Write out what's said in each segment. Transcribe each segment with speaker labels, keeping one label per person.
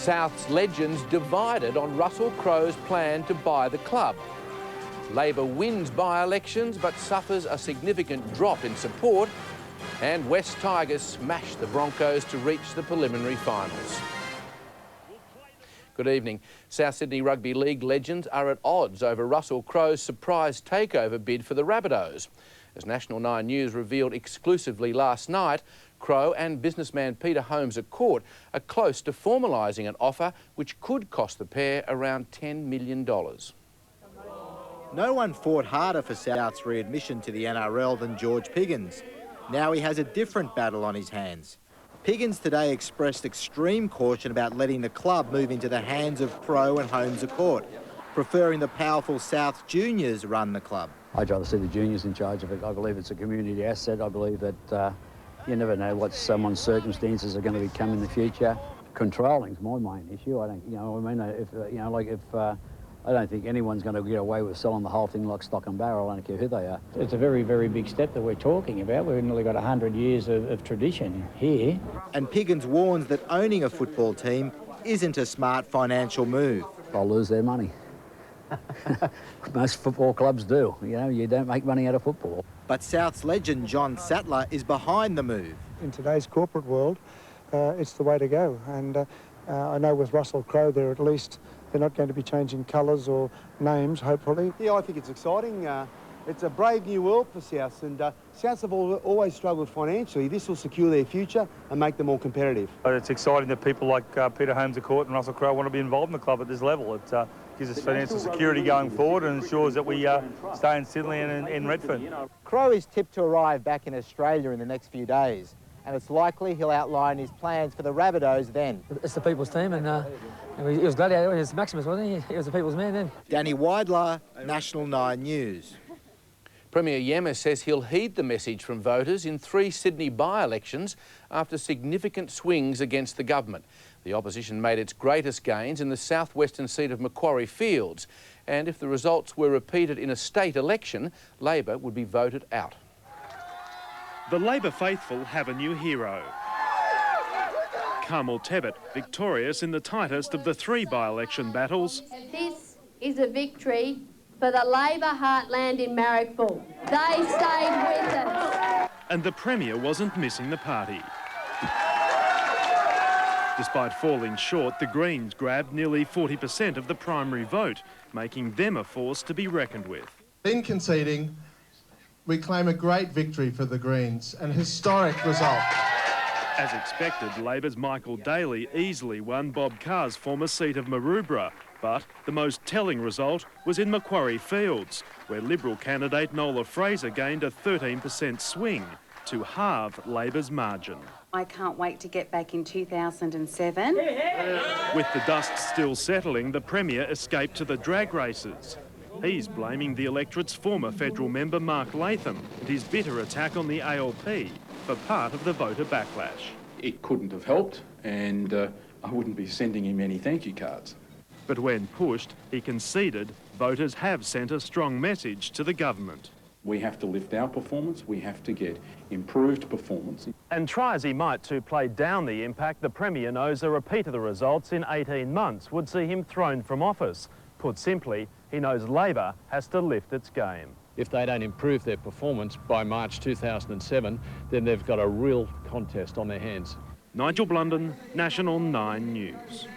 Speaker 1: South's legends divided on Russell Crowe's plan to buy the club. Labor wins by-elections but suffers a significant drop in support, and West Tigers smash the Broncos to reach the preliminary finals. Good evening. South Sydney Rugby League legends are at odds over Russell Crowe's surprise takeover bid for the Rabbitohs. As National 9 News revealed exclusively last night, Crowe and businessman Peter Holmes at court are close to formalising an offer which could cost the pair around $10 million.
Speaker 2: No one fought harder for South's readmission to the NRL than George Piggins. Now he has a different battle on his hands. Piggins today expressed extreme caution about letting the club move into the hands of Crowe and Holmes at court, preferring the powerful South Juniors run the club.
Speaker 3: I'd rather see the juniors in charge of it. I believe it's a community asset. I believe that you never know what someone's circumstances are going to become in the future. Controlling's my main issue. I don't, I don't think anyone's going to get away with selling the whole thing like stock and barrel. I don't care who they are.
Speaker 4: It's a very, very big step that we're talking about. We've nearly got 100 years of tradition here.
Speaker 2: And Piggins warns that owning a football team isn't a smart financial move.
Speaker 3: They'll lose their money. Most football clubs do. You know, you don't make money out of football.
Speaker 2: But South's legend John Sattler is behind the move.
Speaker 5: In today's corporate world, it's the way to go. And I know with Russell Crowe, they're not going to be changing colours or names, hopefully.
Speaker 6: Yeah, I think it's exciting. It's a brave new world for Souths, and Souths have always struggled financially. This will secure their future and make them more competitive.
Speaker 7: It's exciting that people like Peter Holmes at court and Russell Crowe want to be involved in the club at this level. It gives us financial security going forward and ensures that we stay in Sydney and in Redfern.
Speaker 2: Crowe is tipped to arrive back in Australia in the next few days, and it's likely he'll outline his plans for the Rabbitohs then.
Speaker 8: It's the people's team, and he was gladiator, he was Maximus, wasn't he? He was the people's man then.
Speaker 2: Danny Weidler, National 9 News.
Speaker 1: Premier Yemmer says he'll heed the message from voters in 3 Sydney by-elections after significant swings against the government. The opposition made its greatest gains in the southwestern seat of Macquarie Fields, and if the results were repeated in a state election, Labor would be voted out.
Speaker 9: The Labor faithful have a new hero. Carmel Tebbit, victorious in the tightest of the 3 by-election battles.
Speaker 10: This is a victory for the Labor heartland in Marrickville. They stayed with us.
Speaker 9: And the Premier wasn't missing the party. Despite falling short, the Greens grabbed nearly 40% of the primary vote, making them a force to be reckoned with.
Speaker 11: In conceding, we claim a great victory for the Greens, an historic result.
Speaker 9: As expected, Labor's Michael Daly easily won Bob Carr's former seat of Maroubra, but the most telling result was in Macquarie Fields, where Liberal candidate Nola Fraser gained a 13% swing to halve Labor's margin.
Speaker 12: I can't wait to get back in 2007.
Speaker 9: With the dust still settling, the Premier escaped to the drag races. He's blaming the electorate's former federal member Mark Latham and his bitter attack on the ALP for part of the voter backlash.
Speaker 13: It couldn't have helped, and I wouldn't be sending him any thank you cards.
Speaker 9: But when pushed, he conceded voters have sent a strong message to the government.
Speaker 13: We have to lift our performance, we have to get improved performance.
Speaker 14: And try as he might to play down the impact, the Premier knows a repeat of the results in 18 months would see him thrown from office. Put simply, he knows Labor has to lift its game.
Speaker 15: If they don't improve their performance by March 2007, then they've got a real contest on their hands.
Speaker 9: Nigel Blunden, National 9 News.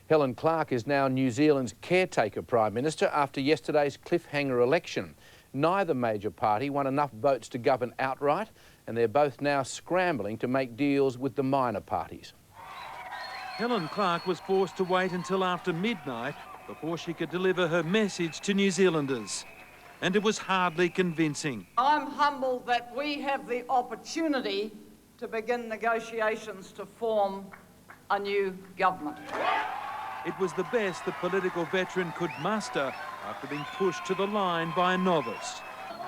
Speaker 1: Helen Clark is now New Zealand's caretaker Prime Minister after yesterday's cliffhanger election. Neither major party won enough votes to govern outright, and they're both now scrambling to make deals with the minor parties.
Speaker 16: Helen Clark was forced to wait until after midnight before she could deliver her message to New Zealanders. And it was hardly convincing.
Speaker 17: I'm humbled that we have the opportunity to begin negotiations to form a new government.
Speaker 16: It was the best the political veteran could muster after being pushed to the line by a novice.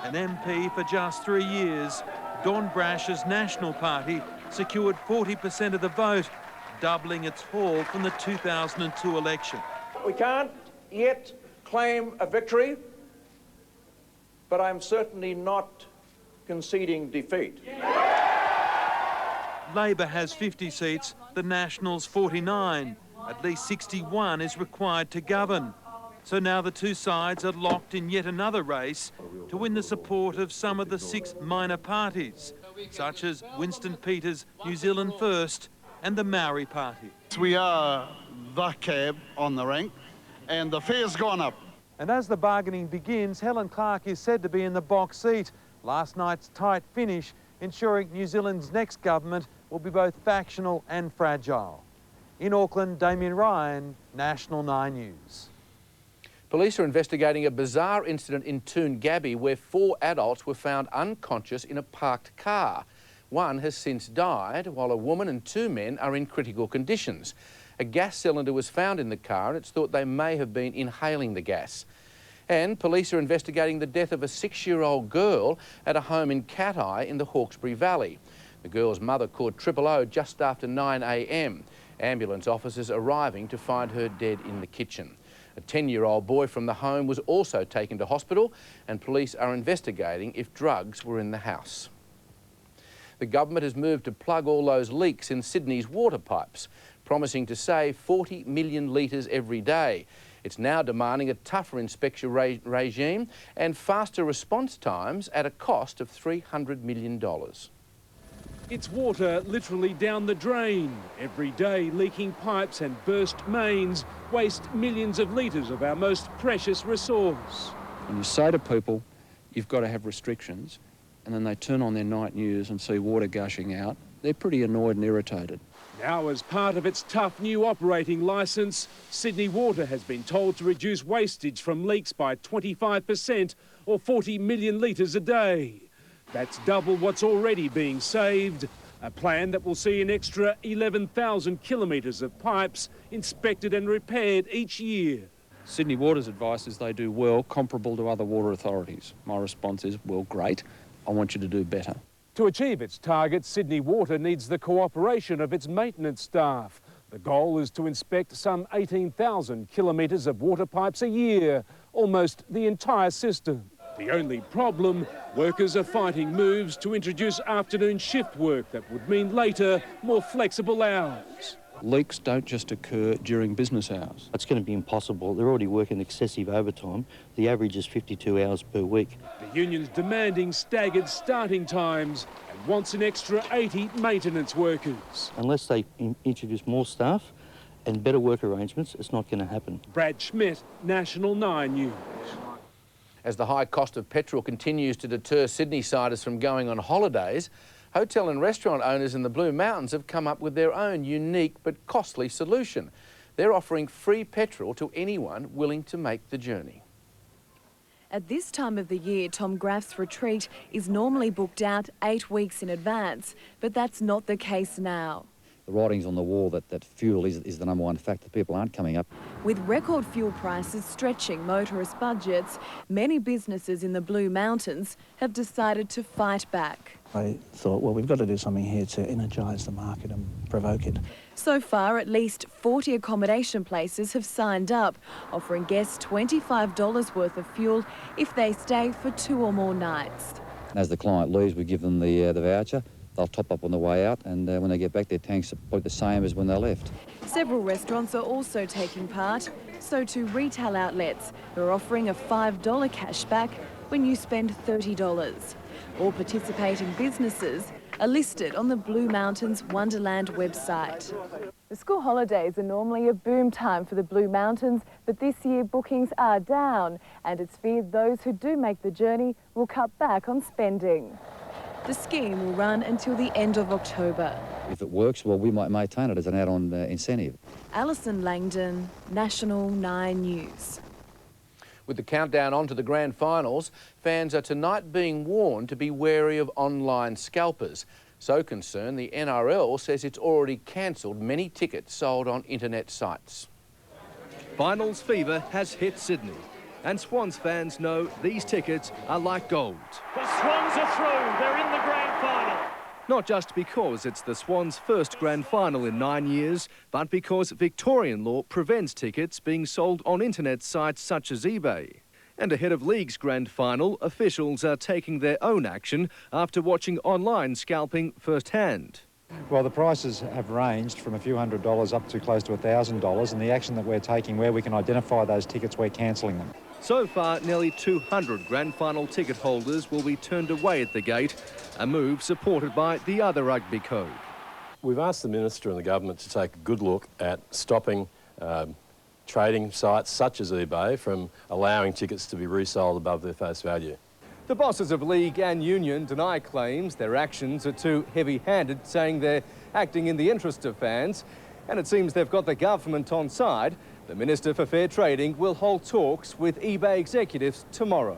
Speaker 16: An MP for just 3 years, Don Brash's National Party secured 40% of the vote, doubling its haul from the 2002 election.
Speaker 18: We can't yet claim a victory, but I'm certainly not conceding defeat.
Speaker 16: Labor has 50 seats, the Nationals 49. At least 61 is required to govern. So now the two sides are locked in yet another race to win the support of some of the 6 minor parties, such as Winston Peters' New Zealand First and the Maori Party.
Speaker 19: We are the cab on the rank, and the fare's gone up.
Speaker 16: And as the bargaining begins, Helen Clark is said to be in the box seat. Last night's tight finish ensuring New Zealand's next government will be both factional and fragile. In Auckland, Damien Ryan, National 9 News.
Speaker 1: Police are investigating a bizarre incident in Toongabbie where 4 adults were found unconscious in a parked car. One has since died, while a woman and 2 men are in critical conditions. A gas cylinder was found in the car and it's thought they may have been inhaling the gas. And police are investigating the death of a 6-year-old girl at a home in Cat Eye in the Hawkesbury Valley. The girl's mother called 000 just after 9 a.m. Ambulance officers arriving to find her dead in the kitchen. A 10-year-old boy from the home was also taken to hospital and police are investigating if drugs were in the house. The government has moved to plug all those leaks in Sydney's water pipes, promising to save 40 million litres every day. It's now demanding a tougher inspection regime and faster response times at a cost of $300 million.
Speaker 20: It's water literally down the drain. Every day, leaking pipes and burst mains waste millions of litres of our most precious resource.
Speaker 13: When you say to people, you've got to have restrictions, and then they turn on their night news and see water gushing out, they're pretty annoyed and irritated.
Speaker 20: Now, as part of its tough new operating licence, Sydney Water has been told to reduce wastage from leaks by 25% or 40 million litres a day. That's double what's already being saved, a plan that will see an extra 11,000 kilometres of pipes inspected and repaired each year.
Speaker 13: Sydney Water's advice is they do well, comparable to other water authorities. My response is, well, great. I want you to do better.
Speaker 20: To achieve its target, Sydney Water needs the cooperation of its maintenance staff. The goal is to inspect some 18,000 kilometres of water pipes a year, almost the entire system. The only problem, workers are fighting moves to introduce afternoon shift work that would mean later, more flexible hours.
Speaker 13: Leaks don't just occur during business hours.
Speaker 21: It's going to be impossible. They're already working excessive overtime. The average is 52 hours per week.
Speaker 20: The union's demanding staggered starting times and wants an extra 80 maintenance workers.
Speaker 21: Unless they introduce more staff and better work arrangements, it's not going to happen.
Speaker 20: Brad Schmidt, National 9 News.
Speaker 1: As the high cost of petrol continues to deter Sydney-siders from going on holidays, hotel and restaurant owners in the Blue Mountains have come up with their own unique but costly solution. They're offering free petrol to anyone willing to make the journey.
Speaker 22: At this time of the year, Tom Graff's retreat is normally booked out 8 weeks in advance, but that's not the case now.
Speaker 3: The writing's on the wall that fuel is the number one factor. People aren't coming up.
Speaker 22: With record fuel prices stretching motorist budgets, many businesses in the Blue Mountains have decided to fight back.
Speaker 23: I thought, well, we've got to do something here to energise the market and provoke it.
Speaker 22: So far, at least 40 accommodation places have signed up, offering guests $25 worth of fuel if they stay for 2 or more nights.
Speaker 3: As the client leaves, we give them the voucher. They'll top up on the way out, and when they get back, their tanks are probably the same as when they left.
Speaker 22: Several restaurants are also taking part, so too retail outlets who are offering a $5 cashback when you spend $30. All participating businesses are listed on the Blue Mountains Wonderland website. The school holidays are normally a boom time for the Blue Mountains, but this year bookings are down, and it's feared those who do make the journey will cut back on spending. The scheme will run until the end of October.
Speaker 3: If it works, well, we might maintain it as an add-on incentive.
Speaker 22: Alison Langdon, National 9 News.
Speaker 1: With the countdown on to the grand finals, fans are tonight being warned to be wary of online scalpers. So concerned, the NRL says it's already cancelled many tickets sold on internet sites.
Speaker 24: Finals fever has hit Sydney, and Swans fans know these tickets are like gold.
Speaker 25: The Swans are through, they're in the grand final.
Speaker 24: Not just because it's the Swans' first grand final in 9 years, but because Victorian law prevents tickets being sold on internet sites such as eBay. And ahead of League's grand final, officials are taking their own action after watching online scalping firsthand.
Speaker 4: Well, the prices have ranged from a few $100s up to close to $1,000, and the action that we're taking where we can identify those tickets, we're cancelling them.
Speaker 24: So far, nearly 200 grand final ticket holders will be turned away at the gate, a move supported by the other rugby code.
Speaker 5: We've asked the Minister and the Government to take a good look at stopping trading sites such as eBay from allowing tickets to be resold above their face value.
Speaker 24: The bosses of league and union deny claims their actions are too heavy-handed, saying they're acting in the interest of fans, and it seems they've got the government on side. The Minister for Fair Trading will hold talks with eBay executives tomorrow.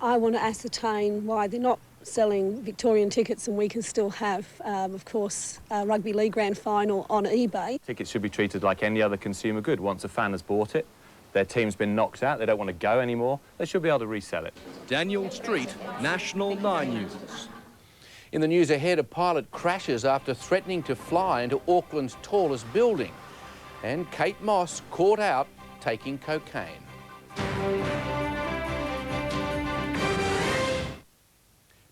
Speaker 6: I want to ascertain why they're not selling Victorian tickets and we can still have, of course, a rugby league grand final on eBay.
Speaker 7: Tickets should be treated like any other consumer good. Once a fan has bought it, their team's been knocked out, they don't want to go anymore, they should be able to resell it.
Speaker 24: Daniel Street, National 9 News.
Speaker 1: In the news ahead, a pilot crashes after threatening to fly into Auckland's tallest building. And Kate Moss caught out taking cocaine.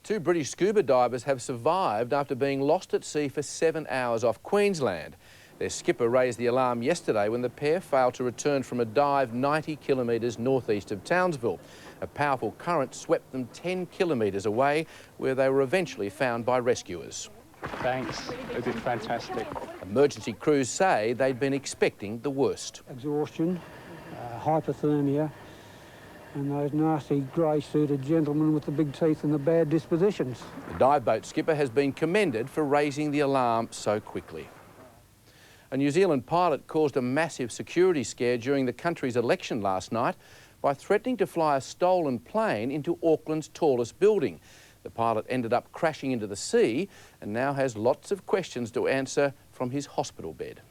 Speaker 1: Two British scuba divers have survived after being lost at sea for 7 hours off Queensland. Their skipper raised the alarm yesterday when the pair failed to return from a dive 90 kilometres northeast of Townsville. A powerful current swept them 10 kilometres away, where they were eventually found by rescuers.
Speaker 8: Thanks, they did fantastic.
Speaker 1: Emergency crews say they'd been expecting the worst.
Speaker 8: Exhaustion, hypothermia, and those nasty grey-suited gentlemen with the big teeth and the bad dispositions.
Speaker 1: The dive boat skipper has been commended for raising the alarm so quickly. A New Zealand pilot caused a massive security scare during the country's election last night by threatening to fly a stolen plane into Auckland's tallest building. The pilot ended up crashing into the sea and now has lots of questions to answer from his hospital bed.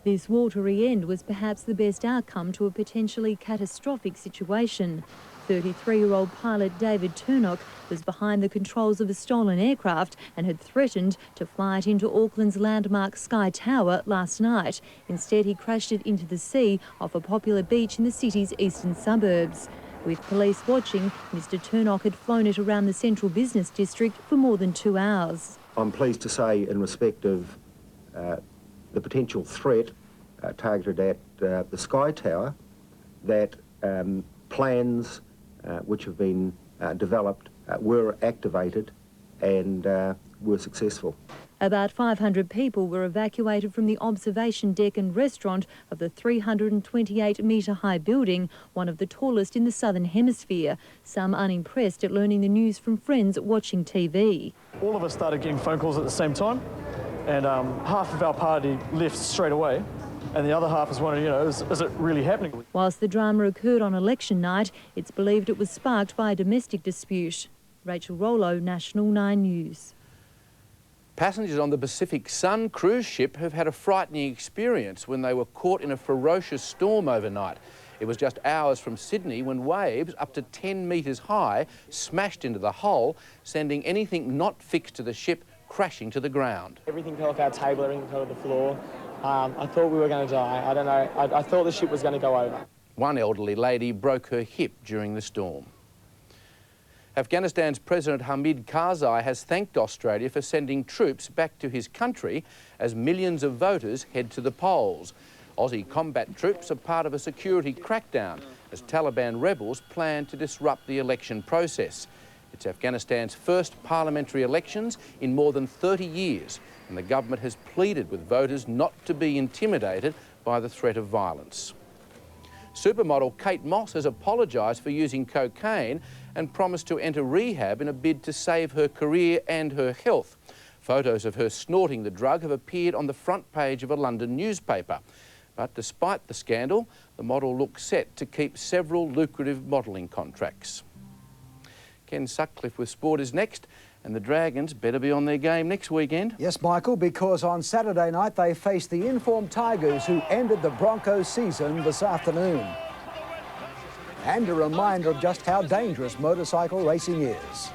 Speaker 26: This watery end was perhaps the best outcome to a potentially catastrophic situation. 33-year-old pilot David Turnock was behind the controls of a stolen aircraft and had threatened to fly it into Auckland's landmark Sky Tower last night. Instead, he crashed it into the sea off a popular beach in the city's eastern suburbs. With police watching, Mr Turnock had flown it around the central business district for more than 2 hours.
Speaker 27: I'm pleased to say, in respect of the potential threat targeted at the Sky Tower, that plans which have been developed were activated and were successful.
Speaker 26: About 500 people were evacuated from the observation deck and restaurant of the 328-metre high building, one of the tallest in the southern hemisphere, some unimpressed at learning the news from friends watching TV.
Speaker 28: All of us started getting phone calls at the same time, and half of our party left straight away, and the other half is wondering, is it really happening?
Speaker 26: Whilst the drama occurred on election night, it's believed it was sparked by a domestic dispute. Rachel Rollo, National 9 News.
Speaker 1: Passengers on the Pacific Sun cruise ship have had a frightening experience when they were caught in a ferocious storm overnight. It was just hours from Sydney when waves up to 10 metres high smashed into the hull, sending anything not fixed to the ship crashing to the ground.
Speaker 29: Everything fell off our table, everything fell to the floor. I thought we were going to die. I don't know. I thought the ship was going to go over.
Speaker 1: One elderly lady broke her hip during the storm. Afghanistan's President Hamid Karzai has thanked Australia for sending troops back to his country as millions of voters head to the polls. Aussie combat troops are part of a security crackdown as Taliban rebels plan to disrupt the election process. It's Afghanistan's first parliamentary elections in more than 30 years, and the government has pleaded with voters not to be intimidated by the threat of violence. Supermodel Kate Moss has apologised for using cocaine and promised to enter rehab in a bid to save her career and her health. Photos of her snorting the drug have appeared on the front page of a London newspaper. But despite the scandal, the model looks set to keep several lucrative modelling contracts. Ken Sutcliffe with Sport is next, and the Dragons better be on their game next weekend.
Speaker 30: Yes, Michael, because on Saturday night they face the informed Tigers, who ended the Broncos season this afternoon. And a reminder of just how dangerous motorcycle racing is.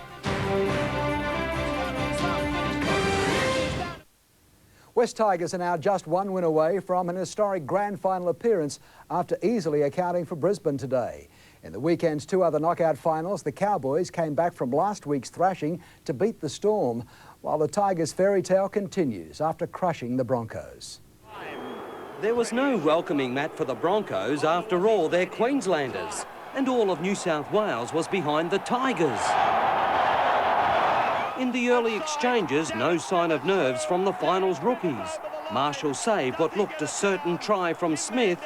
Speaker 30: West Tigers are now just one win away from an historic grand final appearance after easily accounting for Brisbane today. In the weekend's two other knockout finals, the Cowboys came back from last week's thrashing to beat the Storm, while the Tigers' fairy tale continues after crushing the Broncos.
Speaker 2: There was no welcoming mat for the Broncos. After all, they're Queenslanders. And all of New South Wales was behind the Tigers. In the early exchanges, no sign of nerves from the finals rookies. Marshall saved what looked a certain try from Smith.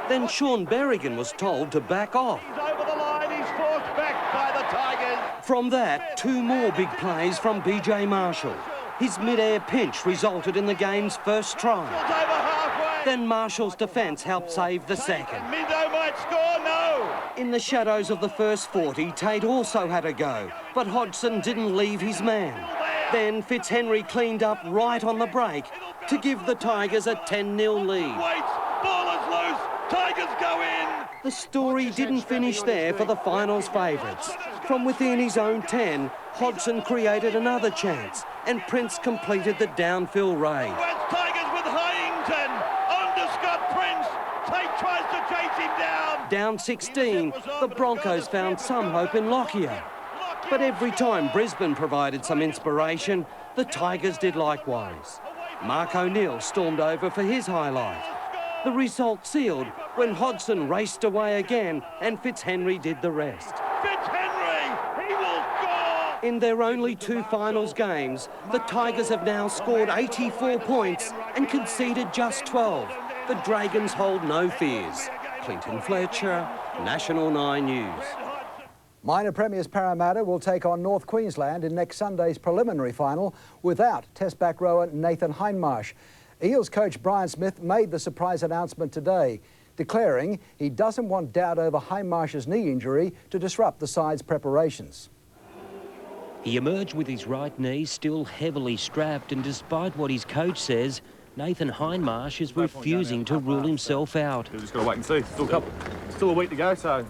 Speaker 2: Then Sean Berrigan was told to back off.
Speaker 25: He's over the line, he's forced back by the Tigers.
Speaker 2: From that, two more big plays from BJ Marshall. His mid-air pinch resulted in the game's first try. Then Marshall's defence helped save the second.
Speaker 25: Minto might score, no!
Speaker 2: In the shadows of the first 40, Tate also had a go, but Hodgson didn't leave his man. Then Fitzhenry cleaned up right on the break to give the Tigers a 10-0 lead.
Speaker 25: Waits, ball is loose, Tigers go in!
Speaker 2: The story didn't finish there for the finals favourites. From within his own 10, Hodgson created another chance, and Prince completed the downfill raid.
Speaker 25: Tigers with Hyington, on to Scott Prince, Tate tries to chase him down.
Speaker 2: Down 16, the Broncos found some hope in Lockyer. But every time Brisbane provided some inspiration, the Tigers did likewise. Mark O'Neill stormed over for his highlight. The result sealed when Hodgson raced away again and Fitzhenry did the rest.
Speaker 25: Fitzhenry, he will score!
Speaker 2: In their only two finals games, the Tigers have now scored 84 points and conceded just 12. The Dragons hold no fears. Clinton Fletcher, National 9 News.
Speaker 30: Minor Premiers Parramatta will take on North Queensland in next Sunday's preliminary final without Test back rower Nathan Hindmarsh. Eels coach Brian Smith made the surprise announcement today, declaring he doesn't want doubt over Hindmarsh's knee injury to disrupt the side's preparations.
Speaker 9: He emerged with his right knee still heavily strapped, and despite what his coach says, Nathan Hindmarsh is refusing to rule himself out.
Speaker 10: We've just got to wait and see. Still a week to go, so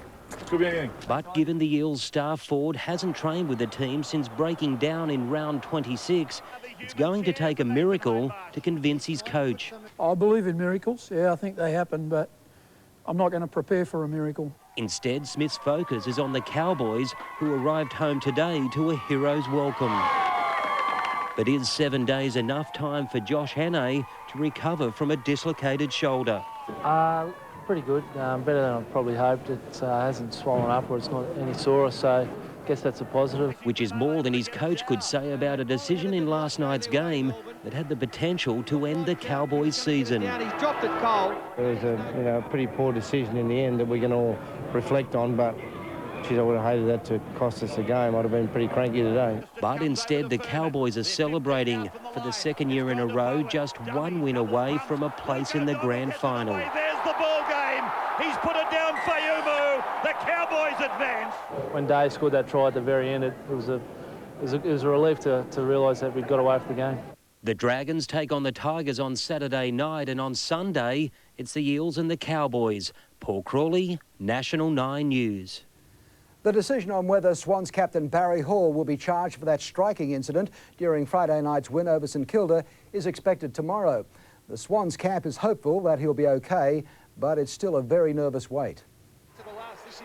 Speaker 10: could be anything.
Speaker 9: But given the Eels' star forward hasn't trained with the team since breaking down in round 26, it's going to take a miracle to convince his coach.
Speaker 11: I believe in miracles. Yeah, I think they happen, but I'm not going to prepare for a miracle.
Speaker 9: Instead, Smith's focus is on the Cowboys, who arrived home today to a hero's welcome. But is 7 days enough time for Josh Hannay to recover from a dislocated shoulder?
Speaker 29: Pretty good, better than I probably hoped. It hasn't swollen up or it's not any sorer, so I guess that's a positive.
Speaker 9: Which is more than his coach could say about a decision in last night's game that had the potential to end the Cowboys' season.
Speaker 29: He's dropped it cold. It was a pretty poor decision in the end that we can all reflect on, but geez, I would have hated that to cost us the game. I'd have been pretty cranky today.
Speaker 9: But instead, the Cowboys are celebrating for the second year in a row, just one win away from a place in the grand final.
Speaker 25: There's the ball game. He's put it down, Fayumu. The Cowboys advance.
Speaker 29: When Dave scored that try at the very end, it was a relief to realise that we'd got away from the game.
Speaker 9: The Dragons take on the Tigers on Saturday night, and on Sunday, it's the Eels and the Cowboys. Paul Crawley, National 9 News.
Speaker 30: The decision on whether Swans captain Barry Hall will be charged for that striking incident during Friday night's win over St Kilda is expected tomorrow. The Swans camp is hopeful that he'll be okay, but it's still a very nervous wait.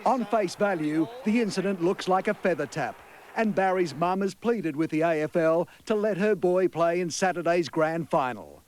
Speaker 30: On face value, the incident looks like a feather tap, and Barry's mum has pleaded with the AFL to let her boy play in Saturday's grand final.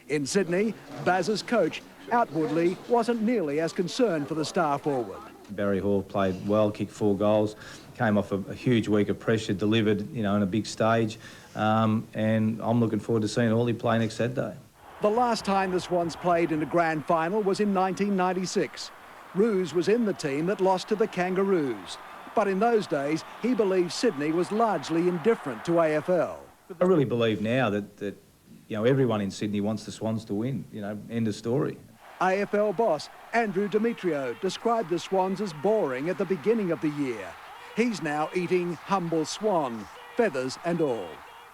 Speaker 30: In Sydney, Baz's coach, outwardly, wasn't nearly as concerned for the star forward.
Speaker 12: Barry Hall played well, kicked 4 goals, came off a huge week of pressure, delivered, in a big stage, and I'm looking forward to seeing Hawley play next Saturday.
Speaker 30: The last time the Swans played in a grand final was in 1996. Roos was in the team that lost to the Kangaroos. But in those days, he believed Sydney was largely indifferent to AFL.
Speaker 12: I really believe now that everyone in Sydney wants the Swans to win, end of story.
Speaker 30: AFL boss Andrew Demetrio described the Swans as boring at the beginning of the year. He's now eating humble swan, feathers and all.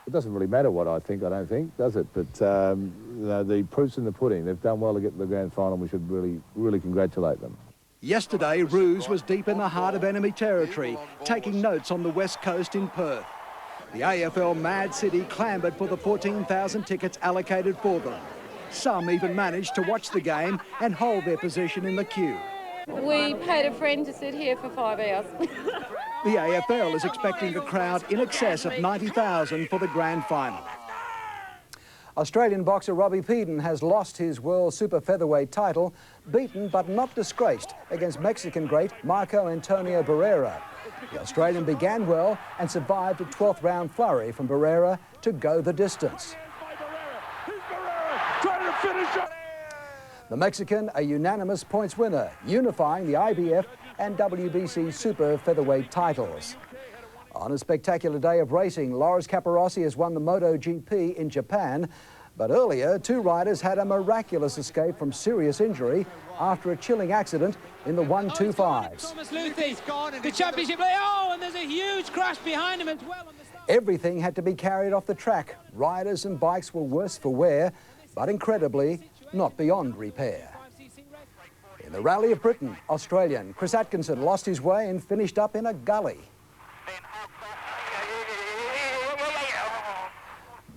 Speaker 14: It doesn't really matter what I don't think, does it? But the proof's in the pudding. They've done well to get to the grand final. We should really congratulate them.
Speaker 30: Yesterday, Roos was deep in the heart of enemy territory, taking notes on the west coast in Perth. The AFL Mad City clamoured for the 14,000 tickets allocated for them. Some even managed to watch the game and hold their position in the queue.
Speaker 3: We paid a friend to sit here for 5 hours.
Speaker 30: The AFL is expecting a crowd in excess of 90,000 for the grand final. Australian boxer Robbie Peden has lost his world super featherweight title, beaten but not disgraced against Mexican great Marco Antonio Barrera. The Australian began well and survived a 12th round flurry from Barrera to go the distance. The Mexican, a unanimous points winner, unifying the IBF and WBC super featherweight titles. On a spectacular day of racing, Loris Capirossi has won the MotoGP in Japan, but earlier, two riders had a miraculous escape from serious injury after a chilling accident in the 125s.
Speaker 13: Thomas Luthi, the championship, oh, and there's a huge crash behind him as well.
Speaker 30: Everything had to be carried off the track. Riders and bikes were worse for wear, but incredibly, not beyond repair. In the Rally of Britain, Australian Chris Atkinson lost his way and finished up in a gully.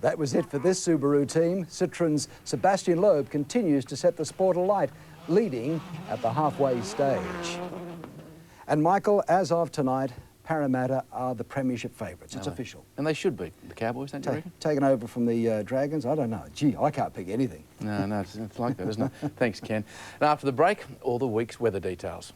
Speaker 30: That was it for this Subaru team. Citroen's Sebastian Loeb continues to set the sport alight, leading at the halfway stage. And Michael, as of tonight, Parramatta are the premiership favourites. It's official.
Speaker 1: And they should be, the Cowboys, don't you reckon?
Speaker 30: Taken over from the Dragons? I don't know. Gee, I can't pick anything.
Speaker 1: No, it's like that, isn't it? Thanks, Ken. And after the break, all the week's weather details.